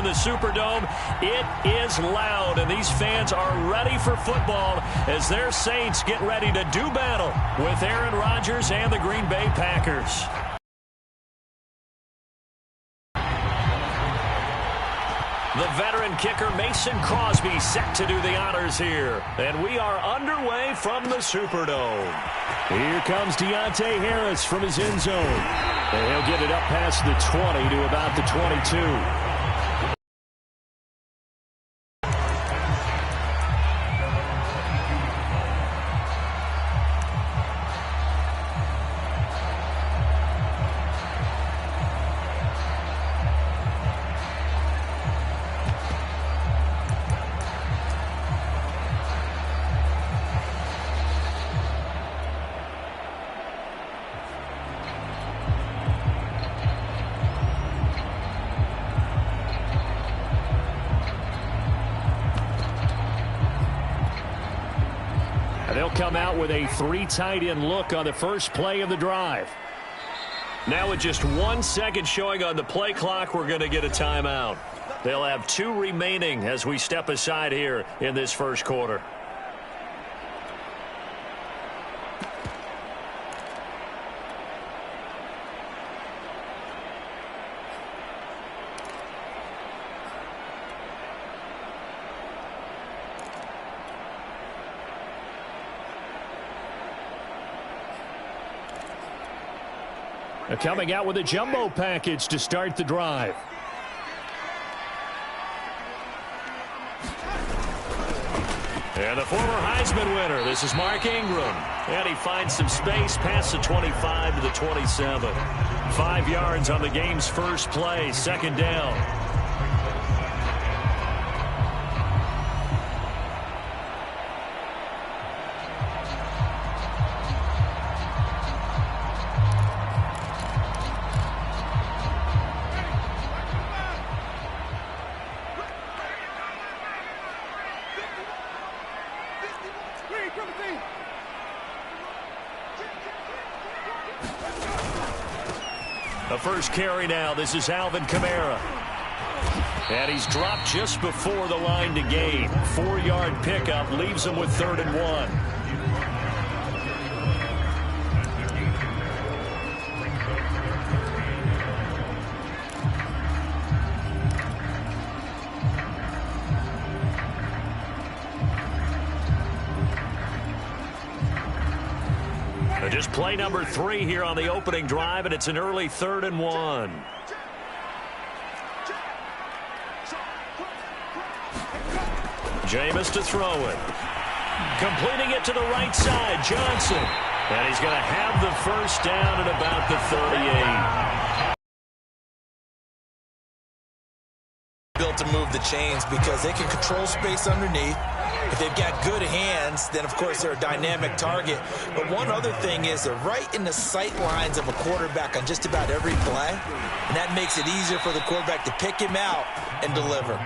in the Superdome. It is loud, and these fans are ready for football as their Saints get ready to do battle with Aaron Rodgers and the Green Bay Packers. The veteran kicker Mason Crosby set to do the honors here. And we are underway from the Superdome. Here comes Deontay Harris from his end zone. And he'll get it up past the 20 to about the 22. They'll come out with a 3 tight end look on the first play of the drive. Now with just 1 second showing on the play clock, we're going to get a timeout. They'll have 2 remaining as we step aside here in this first quarter. Coming out with a jumbo package to start the drive. And the former Heisman winner, this is Mark Ingram. And he finds some space past the 25 to the 27. 5 yards on the game's first play, second down. The first carry now. This is Alvin Kamara. And he's dropped just before the line to gain. 4-yard pickup leaves him with 3rd and 1. Just play number 3 here on the opening drive, and it's an early 3rd and 1. Jameis to throw it. Completing it to the right side, Johnson. And he's going to have the first down at about the 38. Built to move the chains because they can control space underneath. If they've got good hands, then, of course, they're a dynamic target. But one other thing is they're right in the sight lines of a quarterback on just about every play. And that makes it easier for the quarterback to pick him out and deliver.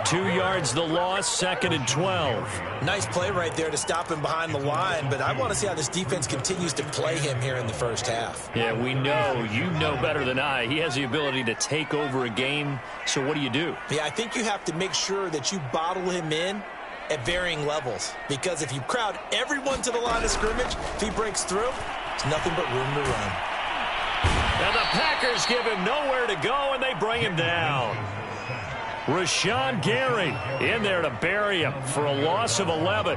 2 yards the loss, 2nd and 12. Nice play right there to stop him behind the line. But I want to see how this defense continues to play him here in the first half. Yeah, we know. You know better than I. He has the ability to take over a game. So what do you do? Yeah, I think you have to make sure that you bottle him in at varying levels, because if you crowd everyone to the line of scrimmage, if he breaks through, it's nothing but room to run. And the Packers give him nowhere to go, and they bring him down. Rashawn Gary in there to bury him for a loss of 11.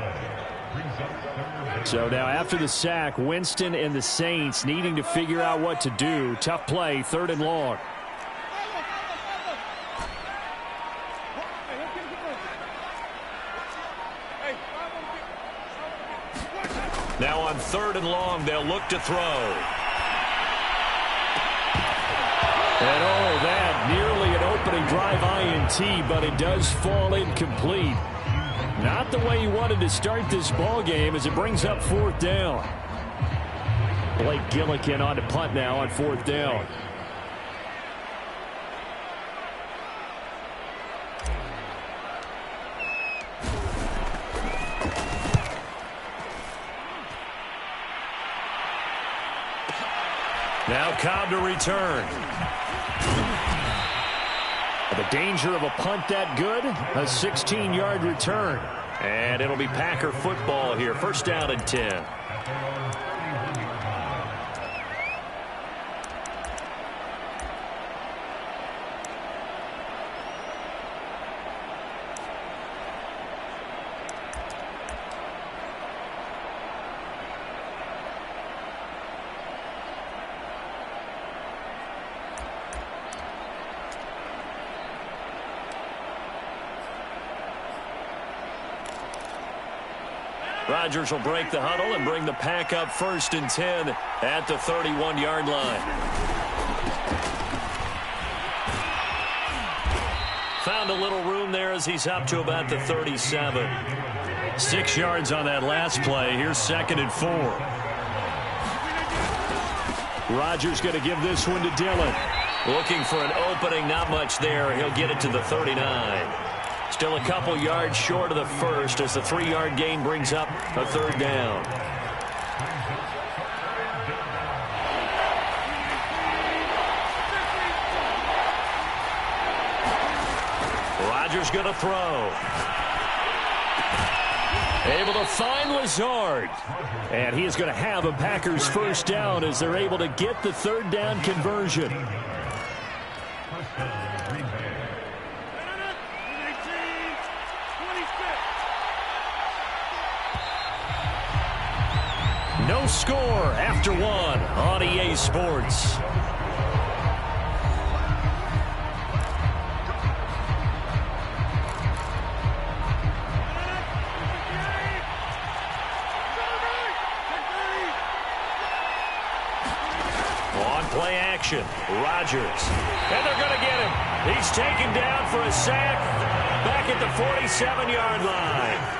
So now after the sack, Winston and the Saints needing to figure out what to do. Tough play, 3rd and long. Now on 3rd and long, they'll look to throw. And oh, that nearly an opening drive INT, but it does fall incomplete. Not the way you wanted to start this ball game as it brings up 4th down. Blake Gillikin on to punt now on 4th down. Now Cobb to return. The Danger of a punt that good? A 16-yard return. And it'll be Packer football here. First down and 10. Rodgers will break the huddle and bring the Pack up first and 10 at the 31-yard line. Found a little room there as he's up to about the 37. 6 yards on that last play. Here's 2nd and 4. Rodgers going to give this one to Dillon. Looking for an opening, not much there. He'll get it to the 39. Still a couple yards short of the first as the 3-yard gain brings up a 3rd down. Rodgers going to throw. Able to find Lazard. And he is going to have a Packers first down as they're able to get the 3rd down conversion. No score after 1 on EA Sports. On play action, Rodgers. And they're going to get him. He's taken down for a sack back at the 47-yard line.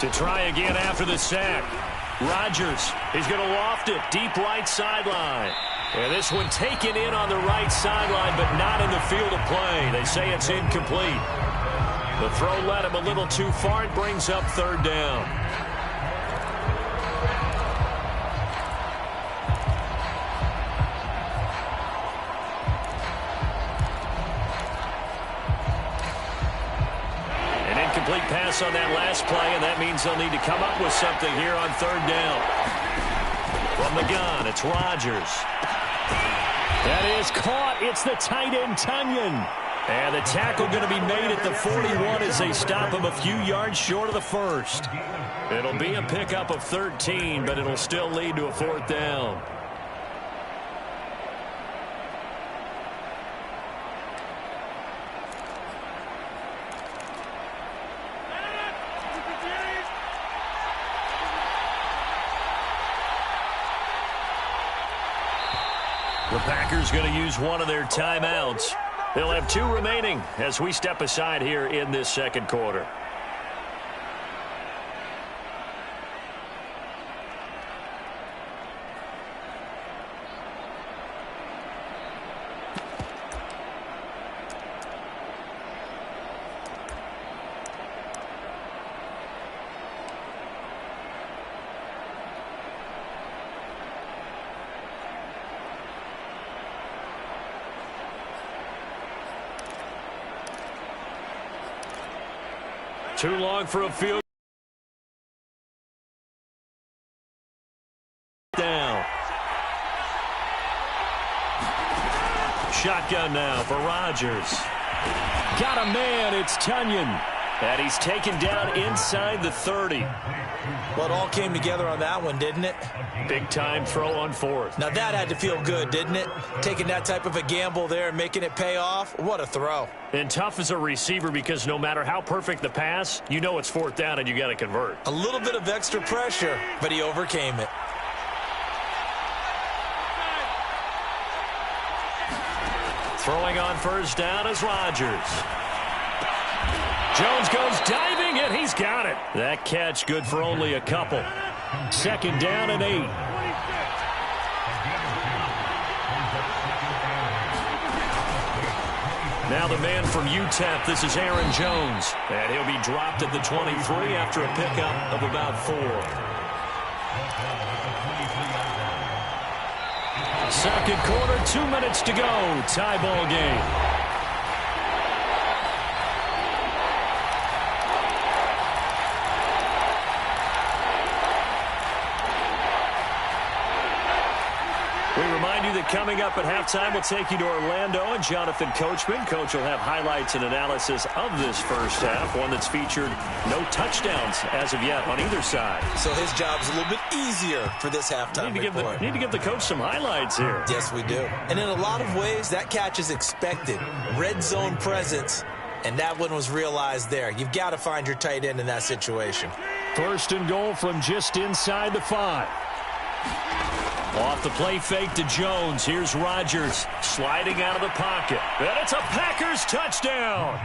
To try again after the sack. Rodgers, he's going to loft it deep right sideline. And this one taken in on the right sideline, but not in the field of play. They say it's incomplete. The throw led him a little too far. It brings up 3rd down. Complete pass on that last play, and that means they'll need to come up with something here on 3rd down. From the gun, it's Rodgers. That is caught. It's the tight end, Tunyon. And the tackle going to be made at the 41 as they stop him a few yards short of the first. It'll be a pickup of 13, but it'll still lead to a 4th down. The Packers going to use one of their timeouts. They'll have 2 remaining as we step aside here in this 2nd quarter. Too long for a field down. Shotgun now for Rodgers. Got a man, it's Tunyon. And he's taken down inside the 30. Well, it all came together on that one, didn't it? Big time throw on 4th. Now that had to feel good, didn't it? Taking that type of a gamble there and making it pay off. What a throw. And tough as a receiver because no matter how perfect the pass, you know it's 4th down and you got to convert. A little bit of extra pressure, but he overcame it. Throwing on 1st down is Rodgers. Jones goes diving, and he's got it. That catch good for only a couple. 2nd down and 8. Now the man from UTEP, this is Aaron Jones. And he'll be dropped at the 23 after a pickup of about 4. Second quarter, 2 minutes to go. Tie ball game. We remind you that coming up at halftime, we'll take you to Orlando and Jonathan Coachman. Coach will have highlights and analysis of this first half, one that's featured no touchdowns as of yet on either side. So his job's a little bit easier for this halftime report. Need to give the coach some highlights here. Yes, we do. And in a lot of ways, that catch is expected. Red zone presence, and that one was realized there. You've got to find your tight end in that situation. First and goal from just inside the 5. Off the play fake to Jones. Here's Rodgers sliding out of the pocket. And it's a Packers touchdown.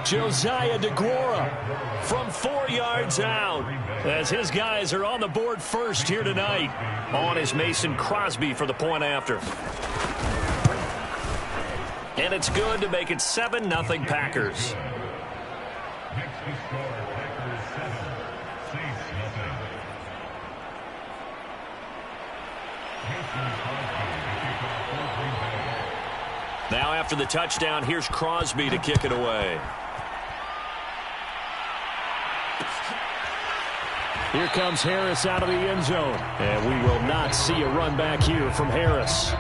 Josiah DeGuara from 4 yards out as his guys are on the board first here tonight. On is Mason Crosby for the point after. And it's good to make it 7-0 Packers. Now after the touchdown, here's Crosby to kick it away. Here comes Harris out of the end zone. And we will not see a run back here from Harris.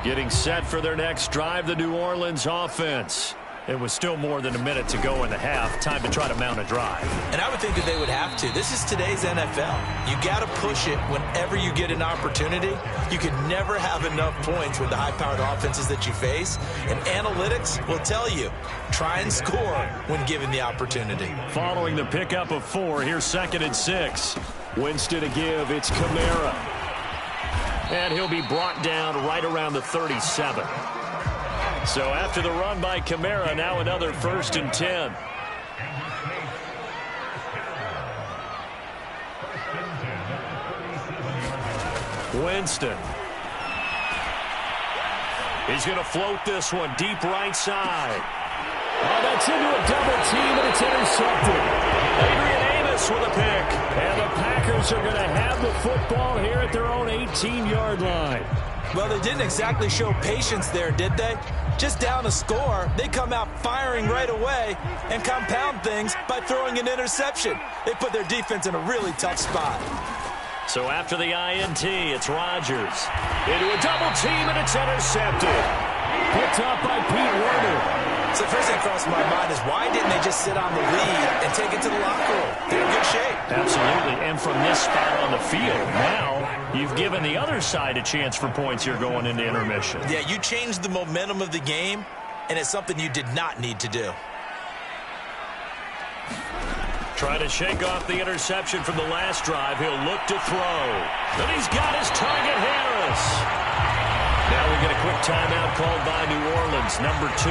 Getting set for their next drive, the New Orleans offense. It was still more than a minute to go in the half. Time to try to mount a drive. And I would think that they would have to. This is today's NFL. You got to push it whenever you get an opportunity. You can never have enough points with the high-powered offenses that you face. And analytics will tell you, try and score when given the opportunity. Following the pickup of 4, here's 2nd and 6. Winston to give. It's Kamara. And he'll be brought down right around the 37. So after the run by Kamara, now another 1st and 10. Winston. He's going to float this one deep right side. Oh, that's into a double team, and it's intercepted. Adrian Amos with a pick. And the Packers are going to have the football here at their own 18-yard line. Well, they didn't exactly show patience there, did they? Just down a score, they come out firing right away and compound things by throwing an interception. They put their defense in a really tough spot. So after the INT, it's Rodgers. Into a double team, and it's intercepted. Picked up by Pete Werner. So the first thing that crossed my mind is why didn't they just sit on the lead and take it to the locker room? They're in good shape. Absolutely. And from this spot on the field, now you've given the other side a chance for points here going into intermission. Yeah, you changed the momentum of the game, and it's something you did not need to do. Trying to shake off the interception from the last drive. He'll look to throw. And he's got his target, Harris. Now we get a quick timeout called by New Orleans, number 2,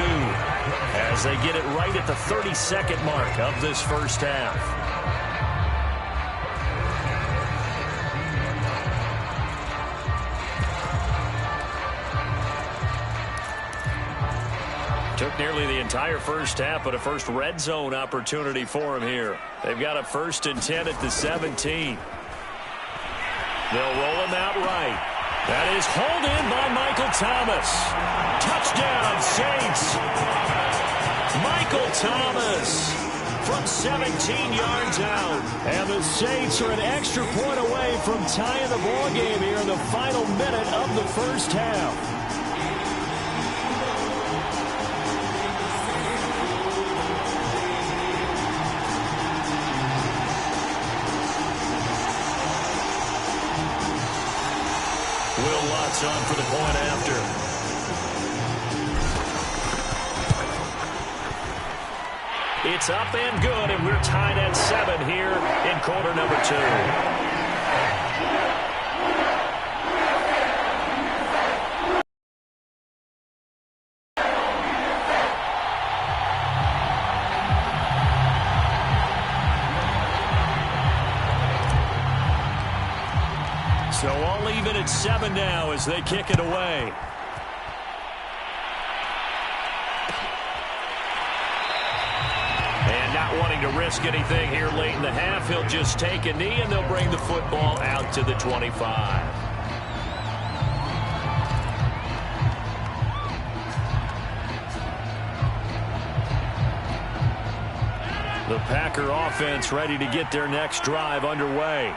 as they get it right at the 30-second mark of this first half. Took nearly the entire first half, but a first red zone opportunity for him here. They've got a 1st and 10 at the 17. They'll roll him out right. That is hauled in by Michael Thomas. Touchdown, Saints. Michael Thomas from 17 yards out. And the Saints are an extra point away from tying the ball game here in the final minute of the first half. Will Lutz on for the point after. It's up and good, and we're tied at 7 here in quarter number 2. So all even at 7 now as they kick it away. Not wanting to risk anything here late in the half, he'll just take a knee, and they'll bring the football out to the 25. The Packer offense ready to get their next drive underway.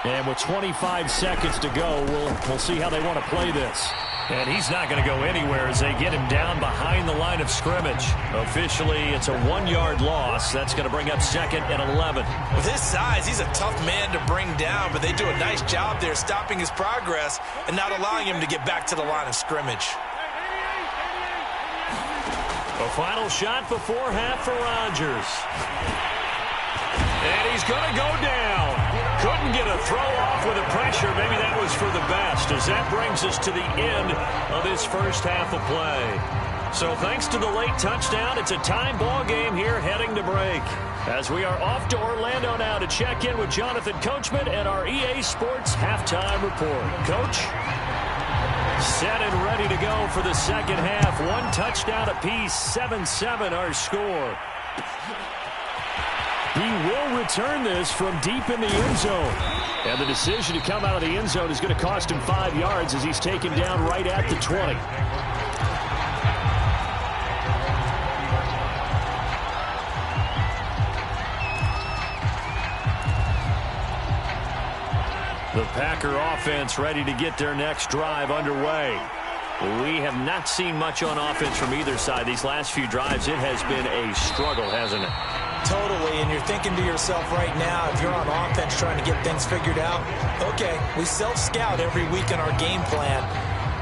And with 25 seconds to go, we'll see how they want to play this. And he's not going to go anywhere as they get him down behind the line of scrimmage. Officially, it's a 1-yard loss. That's going to bring up 2nd and 11. With his size, he's a tough man to bring down, but they do a nice job there stopping his progress and not allowing him to get back to the line of scrimmage. A final shot before half for Rodgers. And he's going to go down. Couldn't get a throw off with the pressure. Maybe that was for the best, as that brings us to the end of this first half of play. So thanks to the late touchdown, it's a tie ball game here heading to break. As we are off to Orlando now to check in with Jonathan Coachman and our EA Sports halftime report. Coach? Set and ready to go for the second half. 1 touchdown apiece, 7-7 our score. He will return this from deep in the end zone. And the decision to come out of the end zone is going to cost him 5 yards as he's taken down right at the 20. The Packer offense ready to get their next drive underway. We have not seen much on offense from either side. These last few drives, it has been a struggle, hasn't it? Totally, and you're thinking to yourself right now, if you're on offense trying to get things figured out, okay, we self-scout every week in our game plan.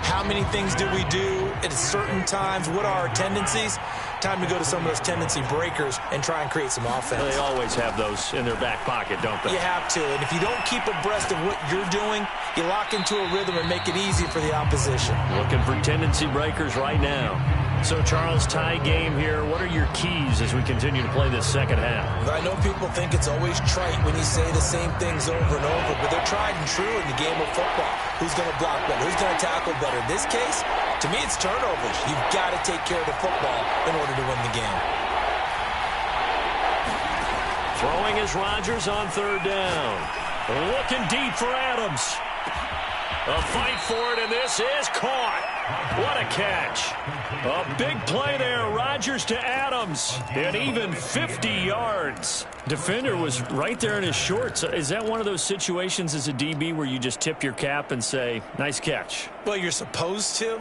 How many things do we do at certain times? What are our tendencies? Time to go to some of those tendency breakers and try and create some offense. They always have those in their back pocket, don't they? You have to, and if you don't keep abreast of what you're doing, you lock into a rhythm and make it easy for the opposition. Looking for tendency breakers right now. So, Charles, tie game here. What are your keys as we continue to play this second half? I know people think it's always trite when you say the same things over and over, but they're tried and true in the game of football. Who's going to block better? Who's going to tackle better? In this case, to me, it's turnovers. You've got to take care of the football in order to win the game. Throwing is Rodgers on 3rd down. Looking deep for Adams. A fight for it, and this is caught. What a catch. A big play there. Rodgers to Adams. And even 50 yards. Defender was right there in his shorts. Is that one of those situations as a DB where you just tip your cap and say, nice catch? Well, you're supposed to.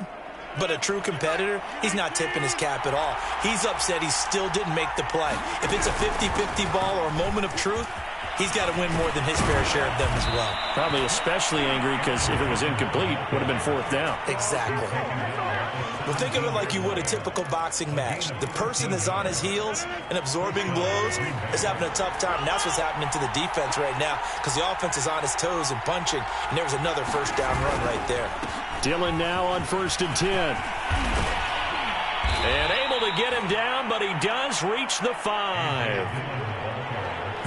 But a true competitor, he's not tipping his cap at all. He's upset he still didn't make the play. If it's a 50-50 ball or a moment of truth, he's got to win more than his fair share of them as well. Probably especially angry because if it was incomplete, it would have been 4th down. Exactly. Well, think of it like you would a typical boxing match. The person is on his heels and absorbing blows is having a tough time. And that's what's happening to the defense right now because the offense is on his toes and punching. And there was another 1st down run right there. Dillon now on 1st and 10. And able to get him down, but he does reach the 5.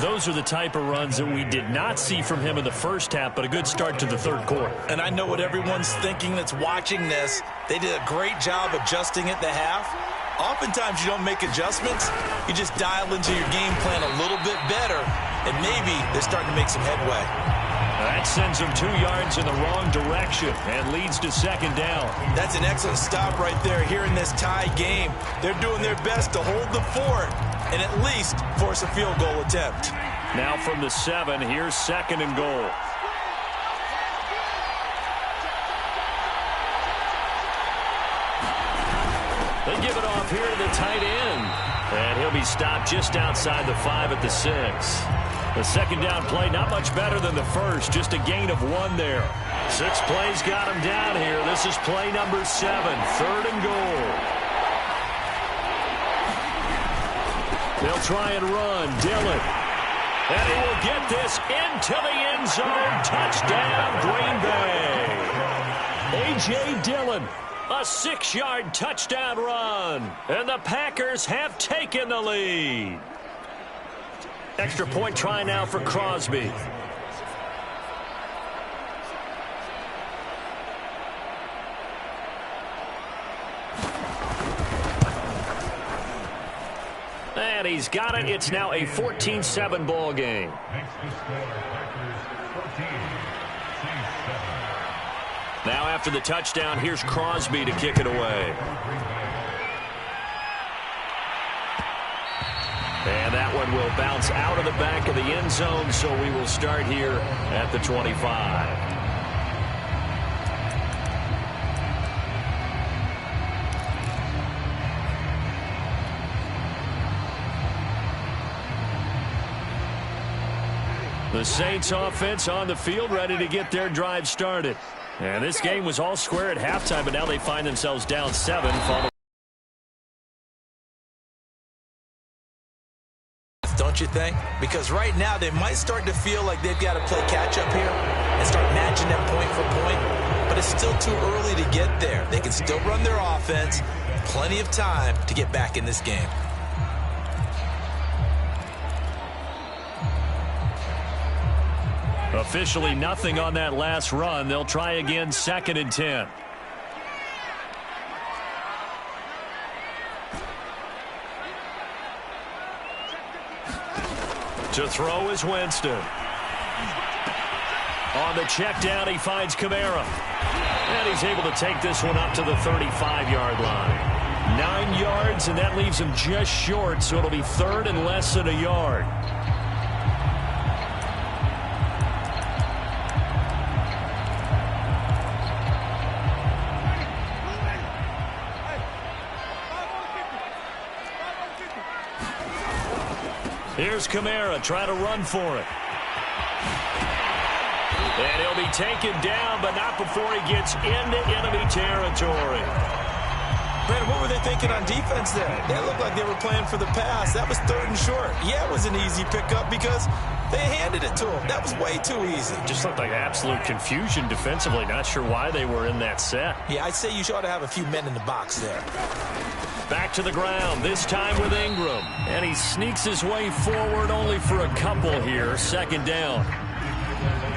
Those are the type of runs that we did not see from him in the first half, but a good start to the 3rd quarter. And I know what everyone's thinking that's watching this. They did a great job adjusting at the half. Oftentimes you don't make adjustments. You just dial into your game plan a little bit better, and maybe they're starting to make some headway. That sends them 2 yards in the wrong direction and leads to 2nd down. That's an excellent stop right there here in this tie game. They're doing their best to hold the fort and at least force a field goal attempt. Now from the 7, here's 2nd and goal. They give it off here to the tight end. And he'll be stopped just outside the 5 at the 6. The 2nd down play, not much better than the first, just a gain of 1 there. 6 plays got him down here. This is play number 7, 3rd and goal. They'll try and run. Dillon. And he will get this into the end zone. Touchdown, Green Bay. A.J. Dillon, a 6-yard touchdown run. And the Packers have taken the lead. Extra point try now for Crosby. And he's got it. It's now a 14-7 ball game. Now after the touchdown, here's Crosby to kick it away. And that one will bounce out of the back of the end zone, so we will start here at the 25. The Saints offense on the field, ready to get their drive started. And this game was all square at halftime, but now they find themselves down 7 following. Don't you think? Because right now they might start to feel like they've got to play catch-up here and start matching them point for point. But it's still too early to get there. They can still run their offense. Plenty of time to get back in this game. Officially nothing on that last run. They'll try again, 2nd and 10. To throw is Winston. On the check down, he finds Kamara. And he's able to take this one up to the 35-yard line. 9 yards, and that leaves him just short, so it'll be 3rd and less than a yard. Here's Kamara trying to run for it. And he'll be taken down, but not before he gets into enemy territory. Brandon, what were they thinking on defense there? They looked like they were playing for the pass. That was 3rd and short. Yeah, it was an easy pickup because they handed it to him. That was way too easy. Just looked like absolute confusion defensively. Not sure why they were in that set. Yeah, I'd say you ought to have a few men in the box there. Back to the ground, this time with Ingram. And he sneaks his way forward only for a couple here. 2nd down.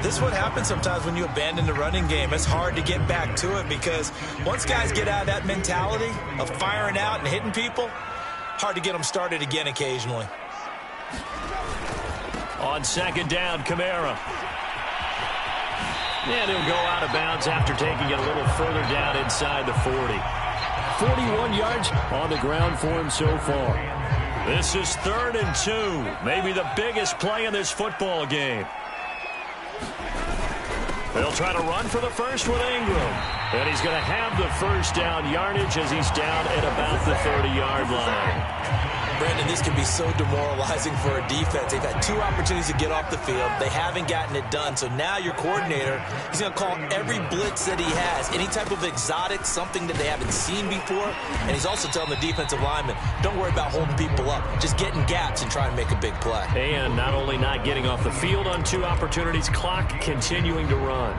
This is what happens sometimes when you abandon the running game. It's hard to get back to it because once guys get out of that mentality of firing out and hitting people, hard to get them started again occasionally. On 2nd down, Kamara. And he'll go out of bounds after taking it a little further down inside the 40. 41 yards on the ground for him so far. This is 3rd and 2. Maybe the biggest play in this football game. They'll try to run for the first with Ingram. And he's going to have the first down yardage as he's down at about the 30-yard line. Brandon, this can be so demoralizing for a defense. They've had 2 opportunities to get off the field. They haven't gotten it done. So now your coordinator, he's going to call every blitz that he has, any type of exotic, something that they haven't seen before. And he's also telling the defensive lineman, don't worry about holding people up. Just get in gaps and try and make a big play. And not only not getting off the field on 2 opportunities, clock continuing to run.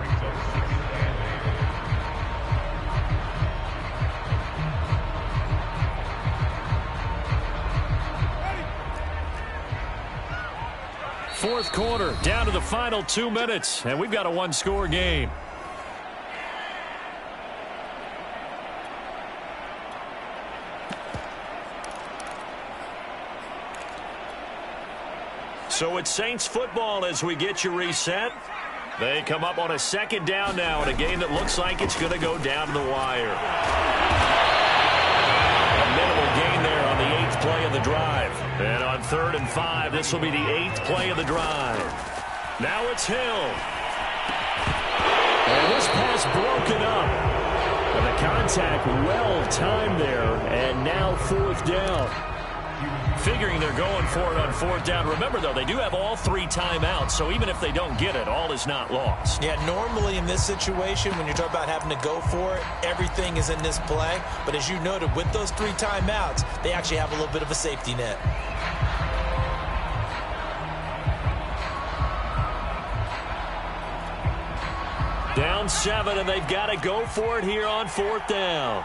Fourth quarter, down to the final 2 minutes, and we've got a 1-score game. So it's Saints football as we get you reset. They come up on a 2nd down now in a game that looks like it's going to go down to the wire. A minimal gain there on the 8th play of the drive. And on 3rd and 5, this will be the 8th play of the drive. Now it's Hill. And this pass broken up. And the contact well timed there. And now 4th down. Figuring they're going for it on 4th down. Remember, though, they do have all 3 timeouts, so even if they don't get it, all is not lost. Yeah, normally in this situation, when you're talking about having to go for it, everything is in this play. But as you noted, with those 3 timeouts, they actually have a little bit of a safety net. Down 7, and they've got to go for it here on 4th down.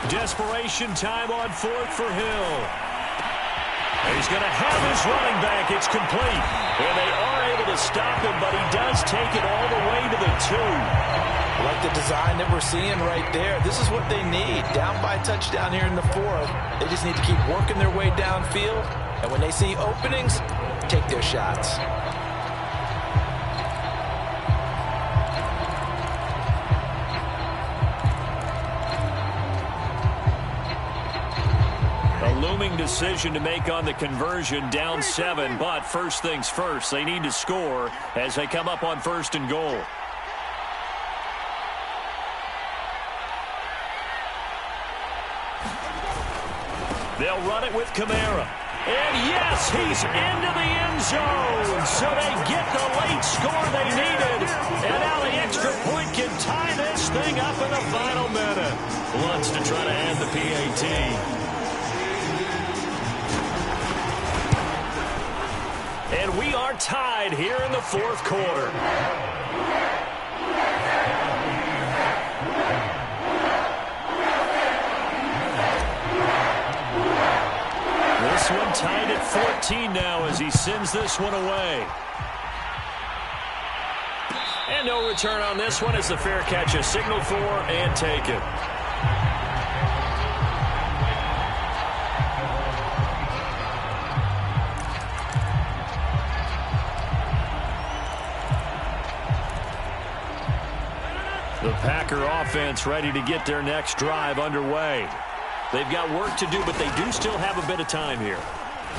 Desperation time on 4th for Hill. And he's going to have his running back. It's complete. And they are able to stop him, but he does take it all the way to the 2. Like the design that we're seeing right there. This is what they need. Down by a touchdown here in the fourth. They just need to keep working their way downfield. And when they see openings, take their shots. Looming decision to make on the conversion, down 7, but first things first, they need to score as they come up on 1st and goal. They'll run it with Kamara. And yes, he's into the end zone. So they get the late score they needed. And now the extra point can tie this thing up in the final minute. Wants to try to add the PAT. And we are tied here in the fourth quarter. This one tied at 14 now as he sends this one away. And no return on this one as the fair catch is signaled for and taken. The Packer offense ready to get their next drive underway. They've got work to do, but they do still have a bit of time here.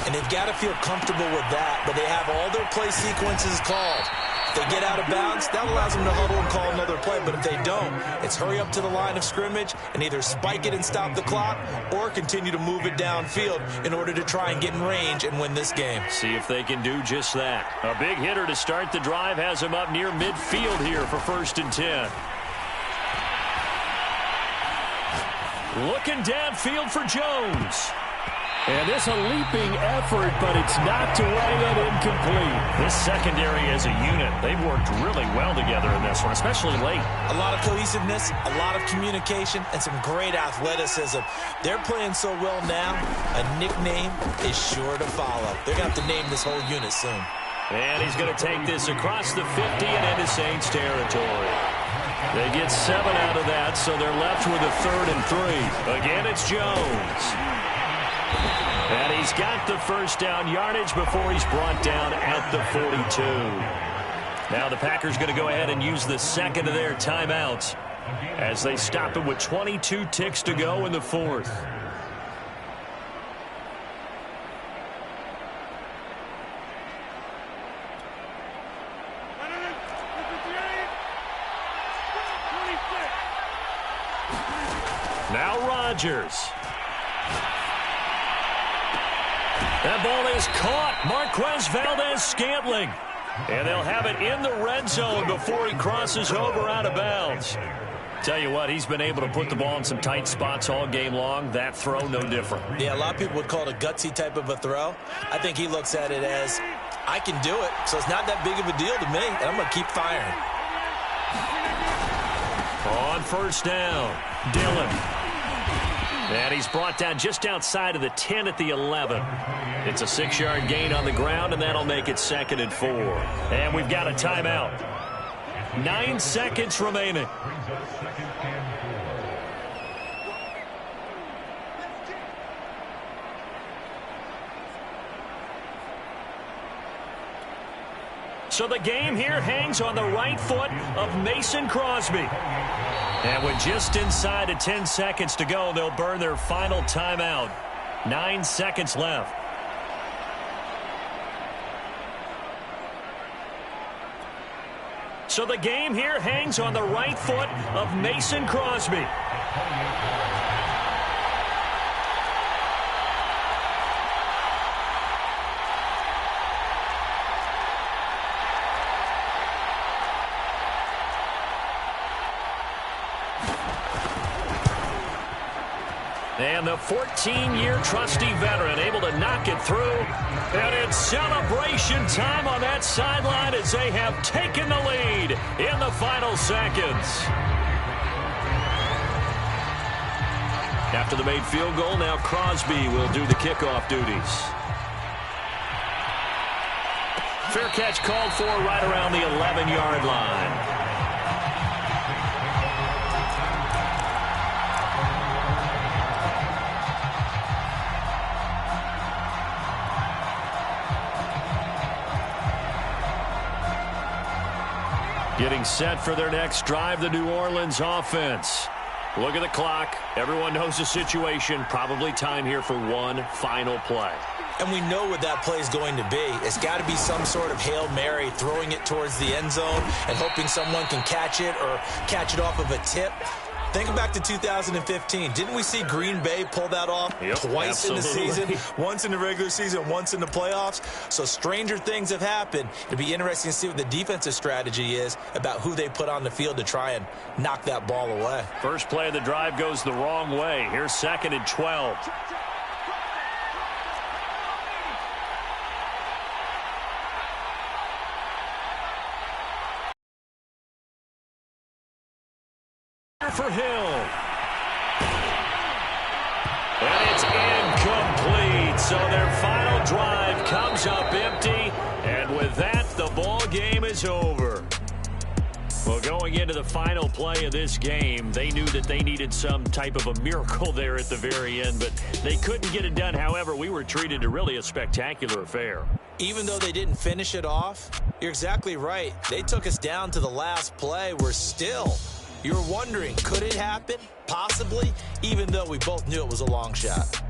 And they've got to feel comfortable with that, but they have all their play sequences called. If they get out of bounds, that allows them to huddle and call another play, but if they don't, it's hurry up to the line of scrimmage and either spike it and stop the clock or continue to move it downfield in order to try and get in range and win this game. See if they can do just that. A big hitter to start the drive has him up near midfield here for 1st and 10. Looking downfield for Jones. And it's a leaping effort, but it's knocked away and incomplete. This secondary as a unit, they've worked really well together in this one, especially late. A lot of cohesiveness, a lot of communication, and some great athleticism. They're playing so well now, a nickname is sure to follow. They're going to have to name this whole unit soon. And he's going to take this across the 50 and into Saints territory. They get 7 out of that, so they're left with a 3rd and 3. Again, it's Jones. And he's got the first down yardage before he's brought down at the 42. Now the Packers going to go ahead and use the second of their timeouts as they stop it with 22 ticks to go in the fourth. Now Rodgers. That ball is caught. Marquez Valdez-Scantling. And they'll have it in the red zone before he crosses over out of bounds. Tell you what, he's been able to put the ball in some tight spots all game long. That throw, no different. Yeah, a lot of people would call it a gutsy type of a throw. I think he looks at it as, I can do it, so it's not that big of a deal to me, and I'm going to keep firing. On 1st down, Dillon. And he's brought down just outside of the 10 at the 11. It's a 6-yard gain on the ground, and that'll make it 2nd and 4. And we've got a timeout. 9 seconds remaining. So the game here hangs on the right foot of Mason Crosby. And with just inside of 10 seconds to go, they'll burn their final timeout. 9 seconds left. So the game here hangs on the right foot of Mason Crosby. And the 14-year trusty veteran able to knock it through. And it's celebration time on that sideline as they have taken the lead in the final seconds. After the made field goal, now Crosby will do the kickoff duties. Fair catch called for right around the 11-yard line. Getting set for their next drive, the New Orleans offense. Look at the clock. Everyone knows the situation. Probably time here for one final play. And we know what that play is going to be. It's got to be some sort of Hail Mary, throwing it towards the end zone and hoping someone can catch it or catch it off of a tip. Think back to 2015. Didn't we see Green Bay pull that off twice in the season? Once in the regular season, once in the playoffs. So stranger things have happened. It'll be interesting to see what the defensive strategy is about who they put on the field to try and knock that ball away. First play of the drive goes the wrong way. Here's 2nd and 12. For Hill. And it's incomplete. So their final drive comes up empty. And with that, the ball game is over. Well, going into the final play of this game, they knew that they needed some type of a miracle there at the very end, but they couldn't get it done. However, we were treated to really a spectacular affair. Even though they didn't finish it off, you're exactly right. They took us down to the last play. We're still... You're wondering, could it happen? Possibly, even though we both knew it was a long shot.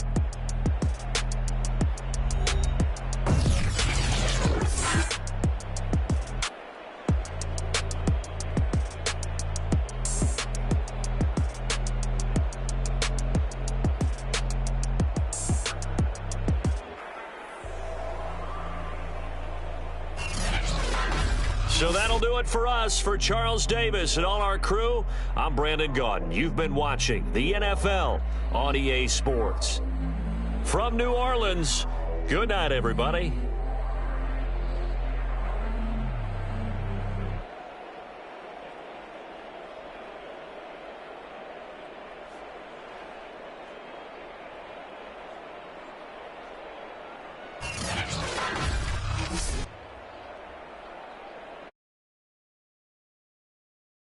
So that'll do it for us. For Charles Davis and all our crew, I'm Brandon Gaudin. You've been watching the NFL on EA Sports. From New Orleans, good night, everybody.